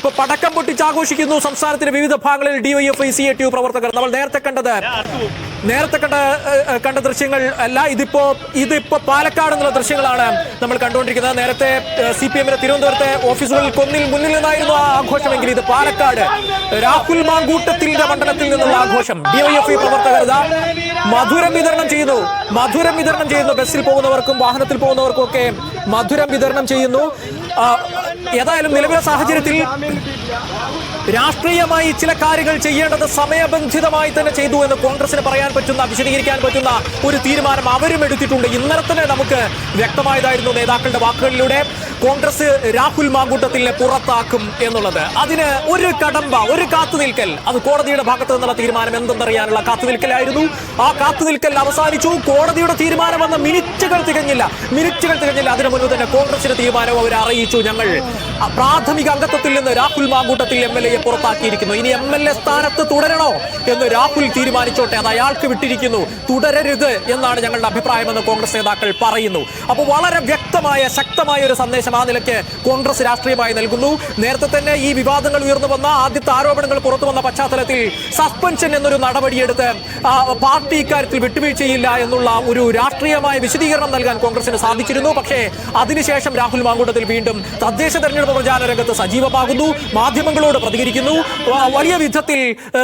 ഇപ്പൊ പടക്കം പൊട്ടിച്ചാഘോഷിക്കുന്നു സംസ്ഥാനത്തിന്റെ വിവിധ ഭാഗങ്ങളിൽ ഡിവൈഎഫ്ഐ CATU പ്രവർത്തകർ. നമ്മൾ നേരത്തെ കണ്ട ദൃശ്യങ്ങൾ അല്ല, ഇതിപ്പോ പാലക്കാട് എന്നുള്ള ദൃശ്യങ്ങളാണ് നമ്മൾ കണ്ടുകൊണ്ടിരിക്കുന്നത്. നേരത്തെ CPM-ന്റെ തിരുവനന്തപുരത്തെ ഓഫീസുകളിൽ മുന്നിൽ നിന്നായിരുന്നു ആ ആഘോഷമെങ്കിൽ ഇത് പാലക്കാട് രാഹുൽ മാങ്കൂട്ടത്തിന്റെ മണ്ഡലത്തിൽ നിന്നുള്ള ആഘോഷം. ഡിവൈഎഫ്ഐ പ്രവർത്തകർ മധുരം വിതരണം ചെയ്യുന്നു. ബസ്സിൽ പോകുന്നവർക്കും വാഹനത്തിൽ പോകുന്നവർക്കും ഒക്കെ മധുരം വിതരണം ചെയ്യുന്നു. ഏതായാലും നിലവിലെ സാഹചര്യത്തിൽ രാഷ്ട്രീയമായി ചില കാര്യങ്ങൾ ചെയ്യേണ്ടത് സമയബന്ധിതമായി തന്നെ ചെയ്തു എന്ന് കോൺഗ്രസിന് വിശദീകരിക്കാൻ പറ്റുന്ന ഒരു തീരുമാനം അവരും എടുത്തിട്ടുണ്ട്. ഇന്നലെ തന്നെ നമുക്ക് വ്യക്തമായതായിരുന്നു നേതാക്കളുടെ വാക്കുകളിലൂടെ കോൺഗ്രസ് രാഹുൽ മാങ്കൂട്ടത്തിനെ പുറത്താക്കും എന്നുള്ളത്. അതിന് ഒരു കാത്തുനിൽക്കൽ, അത് കോടതിയുടെ ഭാഗത്ത് നിന്നുള്ള തീരുമാനം എന്തെന്നറിയാനുള്ള കാത്തുനിൽക്കലായിരുന്നു. ആ കാത്തുനിൽക്കൽ അവസാനിച്ചു. കോടതിയുടെ തീരുമാനം വന്ന മിനിറ്റുകൾ തികഞ്ഞില്ല. അതിനു മുൻപ് തന്നെ കോൺഗ്രസിന്റെ തീരുമാനം അവർ അറിയിച്ചു. ഞങ്ങൾ പ്രാഥമിക അംഗത്വത്തിൽ നിന്ന് രാഹുൽ മാങ്കൂട്ടത്തിൽ MLA പുറത്താക്കിയിരിക്കുന്നു. ഇനി MLA സ്ഥാനത്ത് തുടരണോ എന്ന് രാഹുൽ തീരുമാനിച്ചോട്ടെ, അത് അയാൾക്ക് വിട്ടിരിക്കുന്നു. തുടരരുത് എന്നാണ് ഞങ്ങളുടെ അഭിപ്രായമെന്ന് കോൺഗ്രസ് നേതാക്കൾ പറയുന്നു. അപ്പോൾ വളരെ വ്യക്തമായ ശക്തമായ ഒരു സന്ദേശം ആ നിലയ്ക്ക് കോൺഗ്രസ് രാഷ്ട്രീയമായി നൽകുന്നു. നേരത്തെ തന്നെ ഈ വിവാദങ്ങൾ ഉയർന്നു വന്ന ആദ്യത്തെ ആരോപണങ്ങൾ പുറത്തു വന്ന പശ്ചാത്തലത്തിൽ സസ്പെൻഷൻ എന്നൊരു നടപടിയെടുത്ത് പാർട്ടി ഇക്കാര്യത്തിൽ വിട്ടുവീഴ്ചയില്ല എന്നുള്ള ഒരു രാഷ്ട്രീയമായ വിശദീകരണം നൽകാൻ കോൺഗ്രസിന് സാധിച്ചിരുന്നു. പക്ഷേ അതിനുശേഷം രാഹുൽ മാങ്കൂട്ടത്തിൽ വീണ്ടും തദ്ദേശ തെരഞ്ഞെടുപ്പ് പ്രചാരണ രംഗത്ത് സജീവമാകുന്നു, മാധ്യമങ്ങളോട് പ്രതികരിക്കുന്നു. വലിയ വിധത്തിൽ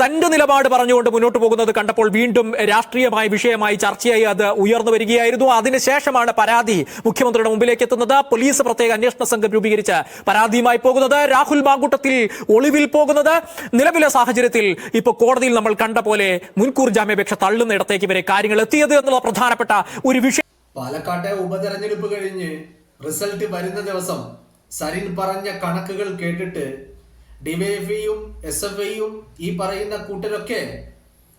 തന്റെ നിലപാട് പറഞ്ഞുകൊണ്ട് മുന്നോട്ട് പോകുന്നത് കണ്ടപ്പോൾ വീണ്ടും രാഷ്ട്രീയമായ വിഷയമായി ചർച്ചയായി അത് ഉയർന്നു വരികയായിരുന്നു. അതിനുശേഷമാണ് പരാതി മുഖ്യമന്ത്രിയുടെ മുമ്പിലേക്ക് എത്തുന്നത്. പോലീസ് പ്രത്യേക അന്വേഷണ സംഘം രൂപീകരിച്ച് പരാതിയുമായി പോകുന്നത്, രാഹുൽ മാങ്കൂട്ടത്തിൽ ഒളിവിൽ പോകുന്നത്. നിലവിലെ സാഹചര്യത്തിൽ ഇപ്പോൾ കോടതിയിൽ നമ്മൾ കണ്ട പോലെ മുൻകൂർ ജാമ്യാപേക്ഷ തള്ളുന്നിടത്തേക്ക് വരെ കാര്യങ്ങൾ എത്തിയത് എന്നുള്ള പ്രധാനപ്പെട്ട ഒരു വിഷയം. പാലക്കാട്ടെ ഉപതെരഞ്ഞെടുപ്പ് കഴിഞ്ഞ് റിസൾട്ട് വരുന്ന ദിവസം സരിൻ പറഞ്ഞ കണക്കുകൾ കേട്ടിട്ട് ഡിവൈഎഫ്ഐയും SFIയും ഈ പറയുന്ന കൂട്ടരൊക്കെ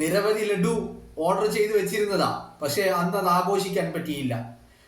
നിരവധി ലഡു ഓർഡർ ചെയ്ത് വെച്ചിരുന്നതാ. പക്ഷെ അന്ന് അത് ആഘോഷിക്കാൻ പറ്റിയില്ല.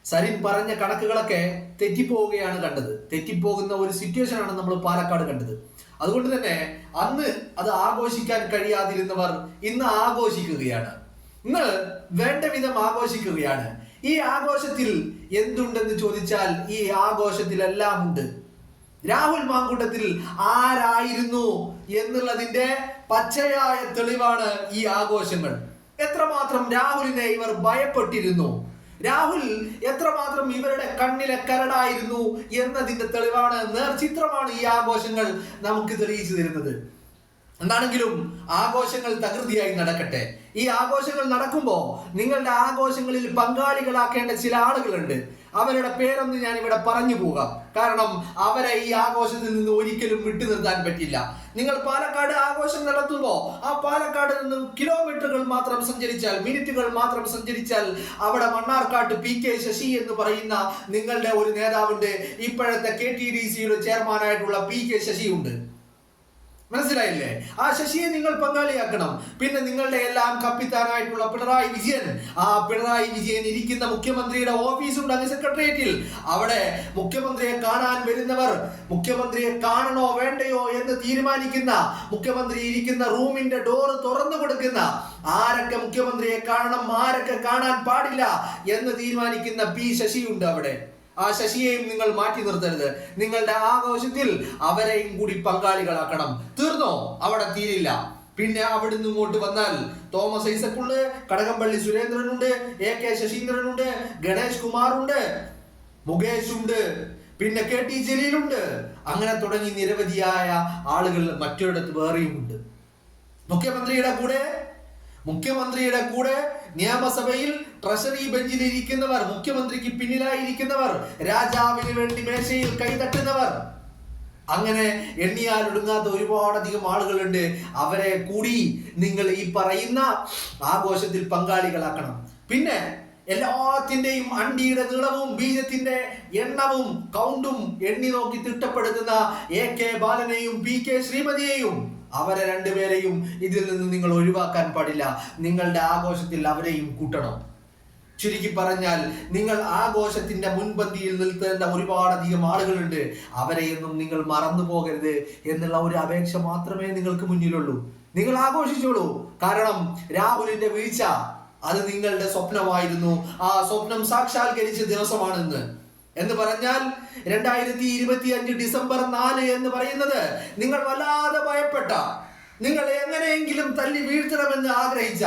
സരിൻ പറഞ്ഞ കണക്കുകളൊക്കെ തെറ്റിപ്പോവുകയാണ് കണ്ടത്. തെറ്റിപ്പോകുന്ന ഒരു സിറ്റുവേഷനാണ് നമ്മൾ പാലക്കാട് കണ്ടത്. അതുകൊണ്ട് തന്നെ അന്ന് അത് ആഘോഷിക്കാൻ കഴിയാതിരുന്നവർ ഇന്ന് ആഘോഷിക്കുകയാണ്. ഇന്ന് വേണ്ട വിധം ആഘോഷിക്കുകയാണ്. ഈ ആഘോഷത്തിൽ എന്തുണ്ടെന്ന് ചോദിച്ചാൽ ഈ ആഘോഷത്തിലെല്ലാം ഉണ്ട്. രാഹുൽ മാങ്കൂട്ടത്തിൽ ആരായിരുന്നു എന്നുള്ളതിന്റെ പച്ചയായ തെളിവാണ് ഈ ആഘോഷങ്ങൾ. എത്രമാത്രം രാഹുലിനെ ഇവർ ഭയപ്പെട്ടിരുന്നു, രാഹുൽ എത്രമാത്രം ഇവരുടെ കണ്ണിലെ കരടായിരുന്നു എന്നതിന്റെ തെളിവാണ്, നേർചിത്രമാണ് ഈ ആഘോഷങ്ങൾ നമുക്ക് തെളിയിച്ചു തരുന്നത്. എന്താണെങ്കിലും ആഘോഷങ്ങൾ തകൃതിയായി നടക്കട്ടെ. ഈ ആഘോഷങ്ങൾ നടക്കുമ്പോൾ നിങ്ങളുടെ ആഘോഷങ്ങളിൽ പങ്കാളികളാക്കേണ്ട ചില ആളുകളുണ്ട്. അവരുടെ പേരൊന്ന് ഞാൻ ഇവിടെ പറഞ്ഞു പോകാം. കാരണം അവരെ ഈ ആഘോഷത്തിൽ നിന്ന് ഒരിക്കലും വിട്ടു നിർത്താൻ പറ്റില്ല. നിങ്ങൾ പാലക്കാട് ആഘോഷം നടത്തുമ്പോൾ ആ പാലക്കാട് നിന്ന് കിലോമീറ്ററുകൾ മാത്രം സഞ്ചരിച്ചാൽ, മിനിറ്റുകൾ മാത്രം സഞ്ചരിച്ചാൽ അവിടെ മണ്ണാർക്കാട്ട് PK ശശി എന്ന് പറയുന്ന നിങ്ങളുടെ ഒരു നേതാവുണ്ട്. ഇപ്പോഴത്തെ KTDCയുടെ ചെയർമാനായിട്ടുള്ള PK ശശി ഉണ്ട്. മനസ്സിലായില്ലേ? ആ ശശിയെ നിങ്ങൾ പങ്കാളിയാക്കണം. പിന്നെ നിങ്ങളുടെ എല്ലാം കപ്പിത്താനായിട്ടുള്ള പിണറായി വിജയൻ, ആ പിണറായി വിജയൻ ഇരിക്കുന്ന മുഖ്യമന്ത്രിയുടെ ഓഫീസുണ്ട് അങ്ങ് സെക്രട്ടേറിയറ്റിൽ. അവിടെ മുഖ്യമന്ത്രിയെ കാണാൻ വരുന്നവർ മുഖ്യമന്ത്രിയെ കാണണോ വേണ്ടയോ എന്ന് തീരുമാനിക്കുന്ന, മുഖ്യമന്ത്രി ഇരിക്കുന്ന റൂമിന്റെ ഡോറ് തുറന്നു കൊടുക്കുന്ന, ആരൊക്കെ മുഖ്യമന്ത്രിയെ കാണണം ആരൊക്കെ കാണാൻ പാടില്ല എന്ന് തീരുമാനിക്കുന്ന P ശശിയുണ്ട് അവിടെ. ആ ശശിയെയും നിങ്ങൾ മാറ്റി നിർത്തരുത്. നിങ്ങളുടെ ആഘോഷത്തിൽ അവരെയും കൂടി പങ്കാളികളാക്കണം. തീർന്നോ? അവിടെ തീരില്ല. പിന്നെ അവിടുന്ന് ഇങ്ങോട്ട് വന്നാൽ തോമസ് ഐസക്കുണ്ട്, കടകംപള്ളി സുരേന്ദ്രനുണ്ട്, AK ശശീന്ദ്രനുണ്ട്, ഗണേഷ് കുമാറുണ്ട്, മുകേഷ് ഉണ്ട്, പിന്നെ KT ജലീലുണ്ട്. അങ്ങനെ തുടങ്ങി നിരവധിയായ ആളുകൾ മറ്റൊരിടത്ത് വേറെയും ഉണ്ട്. മുഖ്യമന്ത്രിയുടെ കൂടെ നിയമസഭയിൽ ട്രഷറി ബെഞ്ചിൽ ഇരിക്കുന്നവർ, മുഖ്യമന്ത്രിക്ക് പിന്നിലായിരിക്കുന്നവർ, രാജാവിന് വേണ്ടി മേശയിൽ കൈതട്ടുന്നവർ, അങ്ങനെ എണ്ണിയാൽ ഒടുങ്ങാത്ത ഒരുപാടധികം ആളുകളുണ്ട്. അവരെ കൂടി നിങ്ങൾ ഈ പറയുന്ന ആഘോഷത്തിൽ പങ്കാളികളാക്കണം. പിന്നെ എല്ലാത്തിന്റെയും അണ്ടിയുടെ നീളവും ബീജത്തിന്റെ എണ്ണവും കൗണ്ടും എണ്ണി നോക്കി തിട്ടപ്പെടുത്തുന്ന AK ബാലനെയും PK ശ്രീമതിയെയും, അവരെ രണ്ടുപേരെയും ഇതിൽ നിന്ന് നിങ്ങൾ ഒഴിവാക്കാൻ പാടില്ല. നിങ്ങളുടെ ആഘോഷത്തിൽ അവരെയും കൂട്ടണം. ചുരുക്കി പറഞ്ഞാൽ നിങ്ങൾ ആഘോഷത്തിന്റെ മുൻപന്തിയിൽ നിൽക്കേണ്ട ഒരുപാടധികം ആളുകളുണ്ട്. അവരെയൊന്നും നിങ്ങൾ മറന്നു പോകരുത് എന്നുള്ള ഒരു അപേക്ഷ മാത്രമേ നിങ്ങൾക്ക് മുന്നിലുള്ളൂ. നിങ്ങൾ ആഘോഷിച്ചോളൂ. കാരണം രാഹുലിന്റെ വീഴ്ച അത് നിങ്ങളുടെ സ്വപ്നമായിരുന്നു. ആ സ്വപ്നം സാക്ഷാത്കരിച്ച ദിവസമാണെന്ന് എന്ന് പറഞ്ഞാൽ 2025 ഡിസംബർ 4 എന്ന് പറയുന്നത് നിങ്ങൾ വല്ലാതെ ഭയപ്പെട്ട, നിങ്ങൾ എങ്ങനെയെങ്കിലും തല്ലി വീഴ്ത്തണമെന്ന് ആഗ്രഹിച്ച,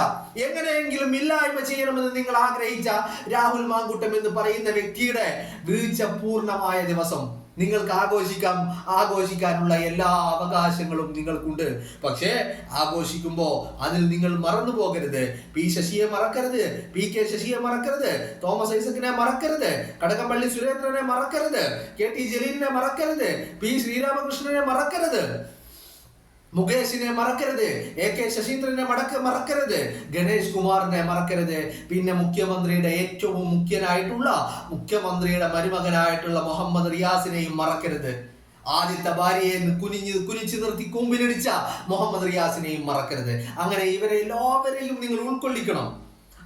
എങ്ങനെയെങ്കിലും ഇല്ലായ്മ ചെയ്യണമെന്ന് നിങ്ങൾ ആഗ്രഹിച്ച രാഹുൽ മാങ്കൂട്ടം എന്ന് പറയുന്ന വ്യക്തിയുടെ വീഴ്ച പൂർണ്ണമായ ദിവസം നിങ്ങൾക്ക് ആഘോഷിക്കാനുള്ള എല്ലാ അവകാശങ്ങളും നിങ്ങൾക്കുണ്ട്. പക്ഷേ ആഘോഷിക്കുമ്പോൾ അതിൽ നിങ്ങൾ മറന്നു പോകരുത്. പി ശശിയെ മറക്കരുത്, PK ശശിയെ മറക്കരുത്, തോമസ് ഐസക്കിനെ മറക്കരുത്, കടകംപള്ളി സുരേന്ദ്രനെ മറക്കരുത്, KT ജലീലിനെ മറക്കരുത്, P ശ്രീരാമകൃഷ്ണനെ മറക്കരുത്, മുകേഷിനെ മറക്കരുത്, AK ശശീന്ദ്രനെ മറക്കരുത്, ഗണേഷ് കുമാറിനെ മറക്കരുത്. പിന്നെ മുഖ്യമന്ത്രിയുടെ ഏറ്റവും മുഖ്യമന്ത്രിയുടെ മരുമകനായിട്ടുള്ള മുഹമ്മദ് റിയാസിനെയും മറക്കരുത്. ആദ്യത്തെ ഭാര്യയെ കുനിച്ചു നിർത്തി കൂമ്പിലിടിച്ച മുഹമ്മദ് റിയാസിനെയും മറക്കരുത്. അങ്ങനെ ഇവരെ എല്ലാവരെയും നിങ്ങൾ ഉൾക്കൊള്ളിക്കണം.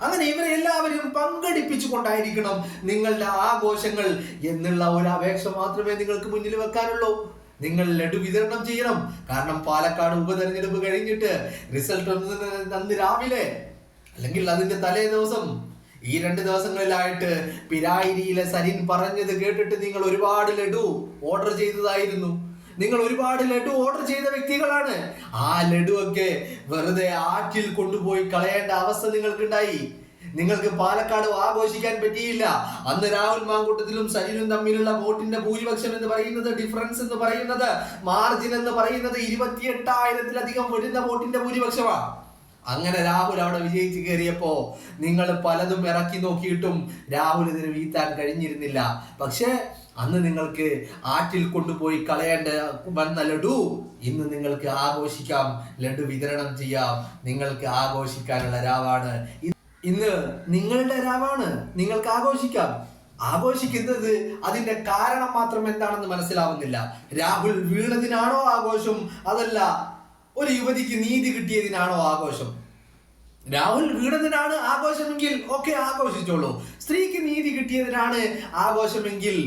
അങ്ങനെ ഇവരെ എല്ലാവരും പങ്കെടുപ്പിച്ചുകൊണ്ടായിരിക്കണം നിങ്ങളുടെ ആഘോഷങ്ങൾ എന്നുള്ള ഒരു അപേക്ഷ മാത്രമേ നിങ്ങൾക്ക് മുന്നിൽ വെക്കാനുള്ളൂ. നിങ്ങൾ ലഡു വിതരണം ചെയ്യണം. കാരണം പാലക്കാട് ഉപതെരഞ്ഞെടുപ്പ് കഴിഞ്ഞിട്ട് റിസൾട്ട് അന്ന് രാവിലെ അല്ലെങ്കിൽ അതിന്റെ തലേ ദിവസം ഈ 2 ദിവസങ്ങളിലായിട്ട് പിരായിരിയിലെ സരിൻ പറഞ്ഞത് കേട്ടിട്ട് നിങ്ങൾ ഒരുപാട് ലഡു ഓർഡർ ചെയ്തതായിരുന്നു. നിങ്ങൾ ഒരുപാട് ലഡു ഓർഡർ ചെയ്ത വ്യക്തികളാണ്. ആ ലഡു ഒക്കെ വെറുതെ ആറ്റിൽ കൊണ്ടുപോയി കളയേണ്ട അവസ്ഥ നിങ്ങൾക്കുണ്ടായി. നിങ്ങൾക്ക് പാലക്കാട് ആഘോഷിക്കാൻ പറ്റിയില്ല. അന്ന് രാഹുൽ മാങ്കൂട്ടത്തിലും സരിനും തമ്മിലുള്ള വോട്ടിന്റെ ഭൂരിപക്ഷം എന്ന് പറയുന്നത്, ഡിഫറൻസ് എന്ന് പറയുന്നത്, മാർജിൻ എന്ന് പറയുന്നത് 28,000-ലധികം വരുന്ന വോട്ടിന്റെ ഭൂരിപക്ഷമാണ്. അങ്ങനെ രാഹുൽ അവിടെ വിജയിച്ച് കയറിയപ്പോ നിങ്ങൾ പലതും ഇറക്കി നോക്കിയിട്ടും രാഹുൽ ഇതിന് വീഴ്ത്താൻ കഴിഞ്ഞിരുന്നില്ല. പക്ഷേ അന്ന് നിങ്ങൾക്ക് ആറ്റിൽ കൊണ്ടുപോയി കളയേണ്ട വന്ന ലഡു ഇന്ന് നിങ്ങൾക്ക് ആഘോഷിക്കാം, ലഡു വിതരണം ചെയ്യാം. നിങ്ങൾക്ക് ആഘോഷിക്കാനുള്ള രാവാണ് ഇന്ന്, നിങ്ങളുടെ രാവാണ്. നിങ്ങൾക്ക് ആഘോഷിക്കുന്നത് അതിന്റെ കാരണം മാത്രം എന്താണെന്ന് മനസ്സിലാവുന്നില്ല. രാഹുൽ വീണതിനാണോ ആഘോഷം, അതല്ല ഒരു യുവതിക്ക് നീതി കിട്ടിയതിനാണോ ആഘോഷം? രാഹുൽ വീണതിനാണ് ആഘോഷമെങ്കിൽ ഓക്കെ, ആഘോഷിച്ചോളൂ. സ്ത്രീക്ക് നീതി കിട്ടിയതിനാണ് ആഘോഷമെങ്കിൽ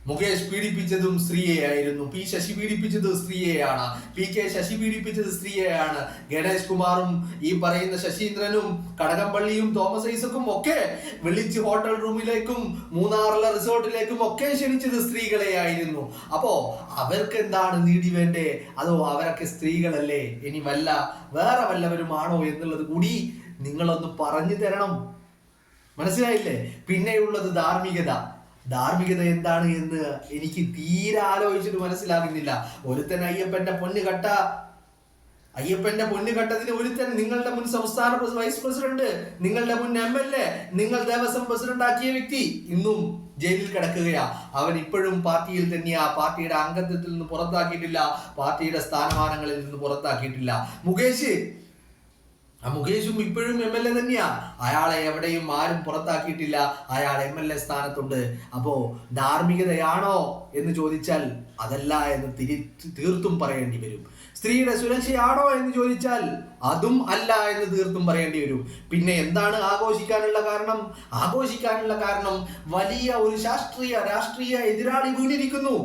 മുകേഷ് പീഡിപ്പിച്ചതും സ്ത്രീയെയായിരുന്നു, P ശശി പീഡിപ്പിച്ചത് സ്ത്രീയെയാണ്, PK ശശി പീഡിപ്പിച്ചത് സ്ത്രീയെയാണ്, ഗണേഷ് കുമാറും ഈ പറയുന്ന ശശീന്ദ്രനും കടകംപള്ളിയും തോമസ് ഐസക്കും ഒക്കെ വിളിച്ച് ഹോട്ടൽ റൂമിലേക്കും മൂന്നാറിലെ റിസോർട്ടിലേക്കും ഒക്കെ ക്ഷണിച്ചത് സ്ത്രീകളെയായിരുന്നു. അപ്പോ അവർക്ക് എന്താണ് നീതി വേണ്ടേ? അതോ അവരൊക്കെ സ്ത്രീകളല്ലേ, ഇനി വേറെ വല്ലവരുമാണോ എന്നുള്ളത് കൂടി നിങ്ങളൊന്ന് പറഞ്ഞു തരണം. മനസ്സിലായില്ലേ? പിന്നെയുള്ളത് ധാർമ്മികത എന്താണ് എന്ന് എനിക്ക് തീരെ ആലോചിച്ചിട്ട് മനസ്സിലാകുന്നില്ല. ഒരുത്തൻ അയ്യപ്പന്റെ പൊന്ന് കട്ടതിന് ഒരുത്തൻ നിങ്ങളുടെ മുൻ സംസ്ഥാന വൈസ് പ്രസിഡന്റ്, നിങ്ങളുടെ മുൻ MLA, നിങ്ങൾ ദേവസ്വം പ്രസിഡന്റ് ആക്കിയ വ്യക്തി ഇന്നും ജയിലിൽ കിടക്കുകയാ. അവൻ ഇപ്പോഴും പാർട്ടിയിൽ തന്നെയാ. പാർട്ടിയുടെ അംഗത്വത്തിൽ നിന്ന് പുറത്താക്കിയിട്ടില്ല, പാർട്ടിയുടെ സ്ഥാനമാനങ്ങളിൽ നിന്ന് പുറത്താക്കിയിട്ടില്ല. മുകേഷും ഇപ്പോഴും MLA തന്നെയാ. അയാളെ എവിടെയും ആരും പുറത്താക്കിയിട്ടില്ല. അയാൾ MLA സ്ഥാനത്തുണ്ട്. അപ്പോ ധാർമ്മികതയാണോ എന്ന് ചോദിച്ചാൽ അതല്ല എന്ന് തീർത്തും പറയേണ്ടി വരും. സ്ത്രീയുടെ സുരക്ഷയാണോ എന്ന് ചോദിച്ചാൽ അതും അല്ല എന്ന് തീർത്തും പറയേണ്ടി വരും. പിന്നെ എന്താണ് ആഘോഷിക്കാനുള്ള കാരണം? വലിയ ഒരു രാഷ്ട്രീയ എതിരാളി വീണിരിക്കുന്നു.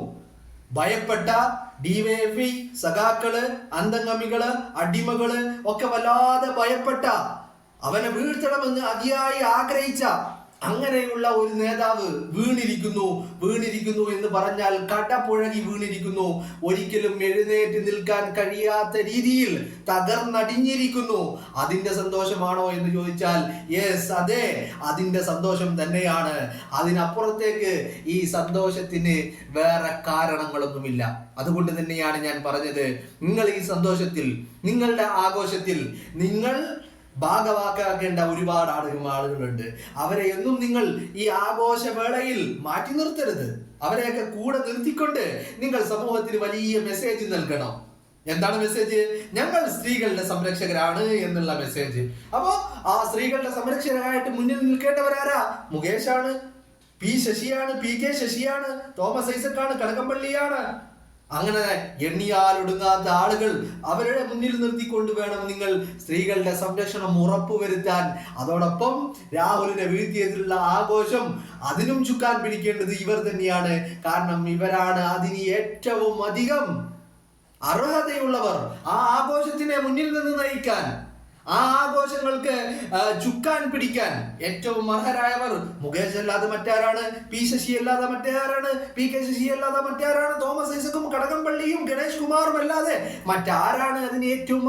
ഭയപ്പെട്ട DYFI സഖാക്കള്, അന്തംഗമികള്, അടിമകള് ഒക്കെ വല്ലാതെ ഭയപ്പെട്ട, അവനെ വീഴ്ത്തണമെന്ന് അതിയായി ആഗ്രഹിച്ച അങ്ങനെയുള്ള ഒരു നേതാവ് വീണിരിക്കുന്നു എന്ന് പറഞ്ഞാൽ കടപുഴകി വീണിരിക്കുന്നു. ഒരിക്കലും എഴുന്നേറ്റ് നിൽക്കാൻ കഴിയാത്ത രീതിയിൽ തകർന്നടിഞ്ഞിരിക്കുന്നു. അതിന്റെ സന്തോഷമാണോ എന്ന് ചോദിച്ചാൽ യെസ്, അതെ, അതിന്റെ സന്തോഷം തന്നെയാണ്. അതിനപ്പുറത്തേക്ക് ഈ സന്തോഷത്തിന് വേറെ കാരണങ്ങളൊന്നുമില്ല. അതുകൊണ്ട് തന്നെയാണ് ഞാൻ പറഞ്ഞത്, നിങ്ങൾ ഈ സന്തോഷത്തിൽ, നിങ്ങളുടെ ആഘോഷത്തിൽ നിങ്ങൾ ഭാഗവാക്കാക്കേണ്ട ഒരുപാട് ആളുകളുണ്ട്. അവരെ ഒന്നും നിങ്ങൾ ഈ ആഘോഷവേളയിൽ മാറ്റി നിർത്തരുത്. അവരെയൊക്കെ കൂടെ നിർത്തിക്കൊണ്ട് നിങ്ങൾ സമൂഹത്തിന് വലിയ മെസ്സേജ് നൽകണം. എന്താണ് മെസ്സേജ്? ഞങ്ങൾ സ്ത്രീകളുടെ സംരക്ഷകരാണ് എന്നുള്ള മെസ്സേജ്. അപ്പോ ആ സ്ത്രീകളുടെ സംരക്ഷകരായിട്ട് മുന്നിൽ നിൽക്കേണ്ടവരാരാ? മുകേഷാണ്, P ശശിയാണ്, PK ശശിയാണ്, തോമസ് ഐസക്കാണ്, കടകംപള്ളിയാണ്. അങ്ങനെ എണ്ണിയാലൊടുങ്ങാത്ത ആളുകൾ അവരുടെ മുന്നിൽ നിർത്തിക്കൊണ്ട് വേണം നിങ്ങൾ സ്ത്രീകളുടെ സംരക്ഷണം ഉറപ്പുവരുത്താൻ. അതോടൊപ്പം രാഹുലിനെ വീഴ്ത്തിയതിലുള്ള ആഘോഷം, അതിനും ചുക്കാൻ പിടിക്കേണ്ടത് ഇവർ തന്നെയാണ്. കാരണം ഇവരാണ് അതിന് ഏറ്റവും അധികം അർഹതയുള്ളവർ. ആ ആഘോഷത്തിനെ മുന്നിൽ നിന്ന് നയിക്കാൻ, ആ ആഘോഷങ്ങൾക്ക് ചുക്കാൻ പിടിക്കാൻ ഏറ്റവും അർഹരായവർ മുകേഷ് അല്ലാതെ മറ്റാരാണ്? പി ശശി അല്ലാതെ മറ്റാരാണ്? പി കെ ശശി അല്ലാതെ മറ്റാരാണ്? തോമസ് ഐസക്കും കടകംപള്ളിയും ഗണേഷ് കുമാറും അല്ലാതെ മറ്റാരാണ് അതിന് ഏറ്റവും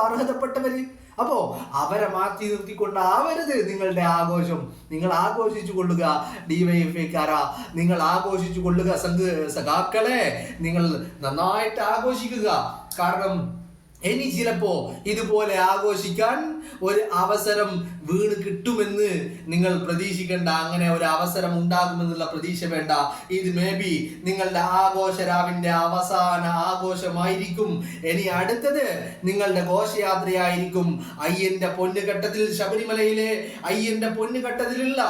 അർഹതപ്പെട്ടവര്? അപ്പോ അവരെ മാറ്റി നിർത്തിക്കൊണ്ടാവരുത് നിങ്ങളുടെ ആഘോഷം. നിങ്ങൾ ആഘോഷിച്ചു കൊള്ളുക ഡിവൈഎഫ്ഐക്കാരാ, നിങ്ങൾ ആഘോഷിച്ചു കൊള്ളുക സഖാക്കളെ, നിങ്ങൾ നന്നായിട്ട് ആഘോഷിക്കുക. കാരണം ഇനി ചിലപ്പോ ഇതുപോലെ ആഘോഷിക്കാൻ ഒരു അവസരം വീണ് കിട്ടുമെന്ന് നിങ്ങൾ പ്രതീക്ഷിക്കേണ്ട. അങ്ങനെ ഒരു അവസരം ഉണ്ടാകുമെന്നുള്ള പ്രതീക്ഷ വേണ്ട. ഇത് മേ ബി നിങ്ങളുടെ ആഘോഷരാവിന്റെ അവസാന ആഘോഷമായിരിക്കും. ഇനി അടുത്തത് നിങ്ങളുടെ ഘോഷയാത്രയായിരിക്കും. അയ്യന്റെ പൊന്നുഘട്ടത്തിൽ, ശബരിമലയിലെ അയ്യന്റെ പൊന്നുഘട്ടത്തിലുള്ള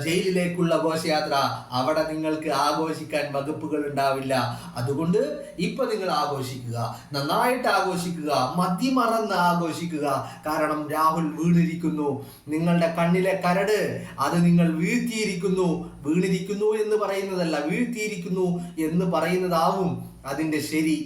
ജയിലിലേക്കുള്ള ഘോഷയാത്ര. അവിടെ നിങ്ങൾക്ക് ആഘോഷിക്കാൻ വകുപ്പുകൾ ഉണ്ടാവില്ല. അതുകൊണ്ട് ഇപ്പൊ നിങ്ങൾ ആഘോഷിക്കുക, നന്നായിട്ട് ആഘോഷിക്കുക, മതിമറന്ന് ആഘോഷിക്കുക. കാരണം രാഹുൽ വീണിരിക്കുന്നു. നിങ്ങളുടെ കണ്ണിലെ കരട് അത് നിങ്ങൾ വീഴ്ത്തിയിരിക്കുന്നു. വീണിരിക്കുന്നു എന്ന് പറയുന്നതല്ല, വീഴ്ത്തിയിരിക്കുന്നു എന്ന് പറയുന്നതാവും അതിന്റെ ശരി.